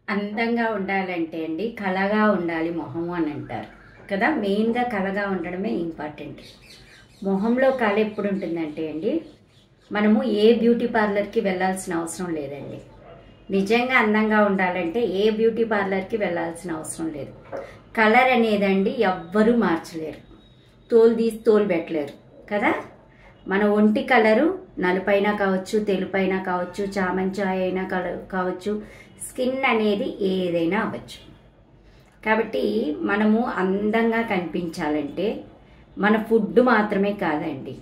అందంగా ఉండాలంటే అండి కళగా ఉండాలి మొహము అని అంటారు కదా. మెయిన్గా కళగా ఉండడమే ఇంపార్టెంట్. మొహంలో కళ ఎప్పుడు ఉంటుందంటే అండి, మనము ఏ బ్యూటీ పార్లర్కి వెళ్ళాల్సిన అవసరం లేదండి. నిజంగా అందంగా ఉండాలంటే ఏ బ్యూటీ పార్లర్కి వెళ్ళాల్సిన అవసరం లేదు. కలర్ అనేదండి ఎవ్వరూ మార్చలేరు, తోలు తీసి తోలు పెట్టలేరు కదా. మన ఒంటి కలరు నలుపైన కావచ్చు, తెలుపైన కావచ్చు, చామంచాయ అయినా కావచ్చు, స్కిన్ అనేది ఏదైనా అవ్వచ్చు. కాబట్టి మనము అందంగా కనిపించాలంటే మన ఫుడ్ మాత్రమే కాదండి,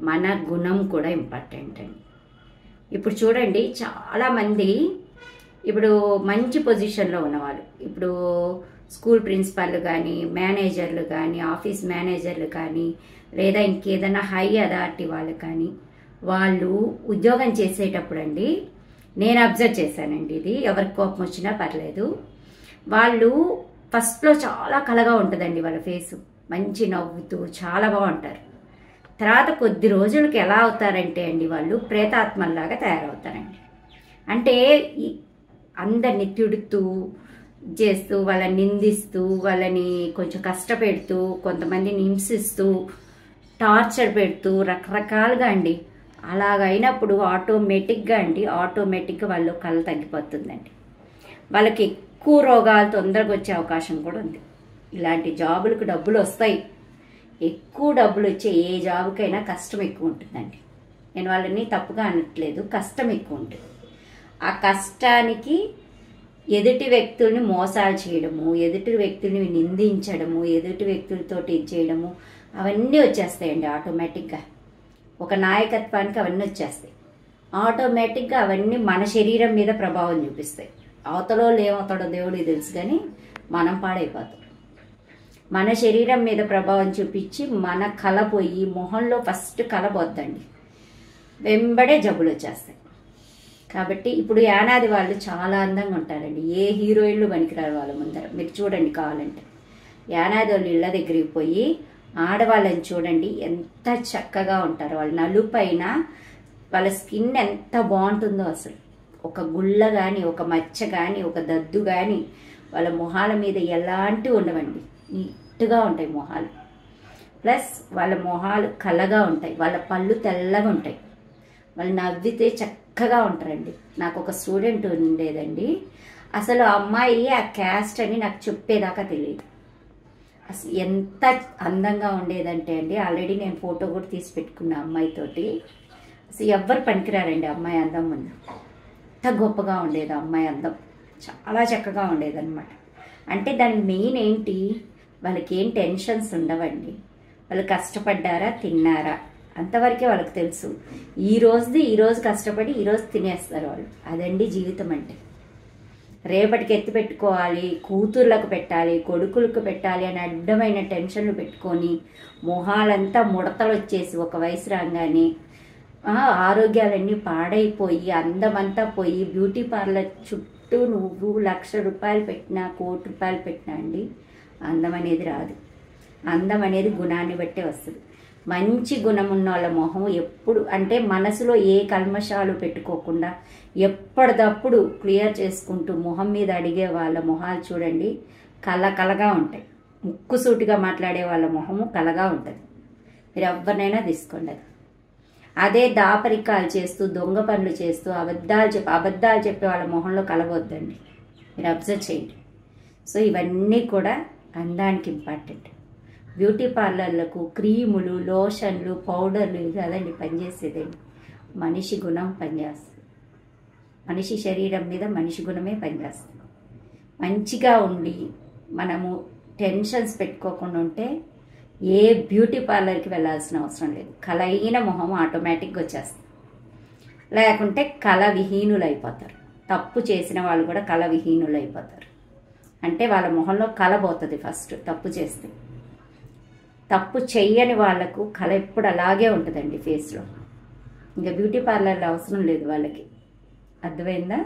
మన గుణం కూడా ఇంపార్టెంట్ అండి. ఇప్పుడు చూడండి, చాలామంది ఇప్పుడు మంచి పొజిషన్లో ఉన్నవాళ్ళు, ఇప్పుడు స్కూల్ ప్రిన్సిపాల్ కానీ, మేనేజర్లు కానీ, ఆఫీస్ మేనేజర్లు కానీ, లేదా ఇంకేదైనా హై అథారిటీ వాళ్ళు కానీ, వాళ్ళు ఉద్యోగం చేసేటప్పుడు అండి నేను అబ్జర్వ్ చేశానండి, ఇది ఎవరికి కోపం వచ్చినా పర్లేదు, వాళ్ళు ఫస్ట్లో చాలా కళగా ఉంటుందండి వాళ్ళ ఫేసు, మంచి నవ్వుతూ చాలా బాగుంటారు. తర్వాత కొద్ది రోజులకి ఎలా అవుతారంటే అండి, వాళ్ళు ప్రేతాత్మల్లాగా తయారవుతారండి. అంటే అందరిని తిడుతూ చేస్తూ, వాళ్ళని నిందిస్తూ, వాళ్ళని కొంచెం కష్టపెడుతూ, కొంతమందిని హింసిస్తూ, టార్చర్ పెడుతూ రకరకాలుగా అండి. అలాగైనప్పుడు ఆటోమేటిక్గా వాళ్ళు కళ తగ్గిపోతుందండి. వాళ్ళకి ఎక్కువ రోగాలు తొందరగా వచ్చే అవకాశం కూడా ఉంది. ఇలాంటి జాబులకు డబ్బులు వస్తాయి, ఎక్కువ డబ్బులు వచ్చే ఏ జాబుకైనా కష్టం ఎక్కువ ఉంటుందండి. నేను వాళ్ళని తప్పుగా అనట్లేదు, కష్టం ఎక్కువ ఉంటుంది. ఆ కష్టానికి ఎదుటి వ్యక్తుల్ని మోసాలు చేయడము, ఎదుటి వ్యక్తుల్ని నిందించడము, ఎదుటి వ్యక్తులతో ఇది చేయడము, అవన్నీ వచ్చేస్తాయండి ఆటోమేటిక్గా. ఒక నాయకత్వానికి అవన్నీ వచ్చేస్తాయి ఆటోమేటిక్గా. అవన్నీ మన శరీరం మీద ప్రభావం చూపిస్తాయి. అవతలో ఏమవుతాడో దేవుడికి తెలుసు, కానీ మనం పాడైపోతాం. మన శరీరం మీద ప్రభావం చూపించి మన కళ పోయి, మొహంలో ఫస్ట్ కళ పోద్దండి, వెంబడే జబ్బులు వచ్చేస్తాయి. కాబట్టి ఇప్పుడు యానాది వాళ్ళు చాలా అందంగా ఉంటారండి, ఏ హీరోయిన్లు పనికిరారు వాళ్ళ ముందర. మీరు చూడండి కావాలంటే, యానాది వాళ్ళు ఇళ్ళ దగ్గరికి పోయి ఆడవాళ్ళని చూడండి ఎంత చక్కగా ఉంటారు. వాళ్ళు నలుపైన వాళ్ళ స్కిన్ ఎంత బాగుంటుందో అసలు. ఒక గుళ్ళ కానీ, ఒక మచ్చ కానీ, ఒక దద్దు కానీ వాళ్ళ మొహాల మీద ఎలాంటివి ఉండవండి, నీట్గా ఉంటాయి మొహాలు. ప్లస్ వాళ్ళ మొహాలు కళగా ఉంటాయి, వాళ్ళ పళ్ళు తెల్లగా ఉంటాయి, వాళ్ళు నవ్వితే చక్కగా ఉంటారండి. నాకు ఒక స్టూడెంట్ ఉండేదండి, అసలు ఆ అమ్మాయి ఆ క్యాస్ట్ అని నాకు చెప్పేదాకా తెలియదు. అసలు ఎంత అందంగా ఉండేదంటే అండి, ఆల్రెడీ నేను ఫోటో కూడా తీసి పెట్టుకున్న అమ్మాయితోటి. అసలు ఎవ్వరు పనికిరారండి అమ్మాయి అందం ముందు. ఎంత గొప్పగా ఉండేది అమ్మాయి అందం, చాలా చక్కగా ఉండేదన్నమాట. అంటే దానికి మెయిన్ ఏంటి, వాళ్ళకి ఏం టెన్షన్స్ ఉండవండి. వాళ్ళు కష్టపడ్డారా, తిన్నారా, అంతవరకే వాళ్ళకి తెలుసు. ఈ రోజు కష్టపడి ఈరోజు తినేస్తారు వాళ్ళు. అదండి జీవితం అంటే. రేపటికి ఎత్తి పెట్టుకోవాలి, కూతుర్లకు పెట్టాలి, కొడుకులకు పెట్టాలి అని అడ్డమైన టెన్షన్లు పెట్టుకొని మొహాలంతా ముడతలు వచ్చేసి ఒక వయసు రాగానే ఆరోగ్యాలన్నీ పాడైపోయి, అందమంతా పోయి, బ్యూటీ పార్లర్ చుట్టూ నువ్వు 1,00,000 రూపాయలు పెట్టినా, 1,00,00,000 రూపాయలు పెట్టినా అండి అందం అనేది రాదు. అందం అనేది గుణాన్ని బట్టే వస్తుంది. మంచి గుణం ఉన్న వాళ్ళ మొహం ఎప్పుడు అంటే మనసులో ఏ కల్మషాలు పెట్టుకోకుండా ఎప్పటిదప్పుడు క్లియర్ చేసుకుంటూ మొహం మీద అడిగే వాళ్ళ మొహాలు చూడండి కళగా ఉంటాయి. ముక్కుసూటిగా మాట్లాడే వాళ్ళ మొహము కళగా ఉంటుంది. మీరు ఎవరినైనా తీసుకోండి. అదే దాపరికాలు చేస్తూ, దొంగ పనులు చేస్తూ, అబద్ధాలు చెప్పే వాళ్ళ మొహంలో కలవద్దండి. మీరు అబ్జర్వ్ చేయండి. సో ఇవన్నీ కూడా అందానికి ఇంపార్టెంట్. బ్యూటీ పార్లర్లకు క్రీములు, లోషన్లు, పౌడర్లు కదండి పనిచేసేదండి. మనిషి గుణం పనిచేస్తుంది. మనిషి శరీరం మీద మనిషి గుణమే పనిచేస్తుంది. మంచిగా ఉండి మనము టెన్షన్స్ పెట్టుకోకుండా ఉంటే ఏ బ్యూటీ పార్లర్కి వెళ్ళాల్సిన అవసరం లేదు. కళ అయిన మొహం ఆటోమేటిక్గా వచ్చేస్తుంది. లేకుంటే కళ విహీనులు అయిపోతారు. తప్పు చేసిన వాళ్ళు కూడా కళ విహీనులు అయిపోతారు. అంటే వాళ్ళ మొహంలో కళ పోతుంది ఫస్ట్ తప్పు చేస్తే. తప్పు చెయ్యని వాళ్లకు కళ ఎప్పుడు అలాగే ఉంటుందండి ఫేస్లో. ఇంకా బ్యూటీ పార్లర్లో అవసరం లేదు వాళ్ళకి. అర్థమైందా?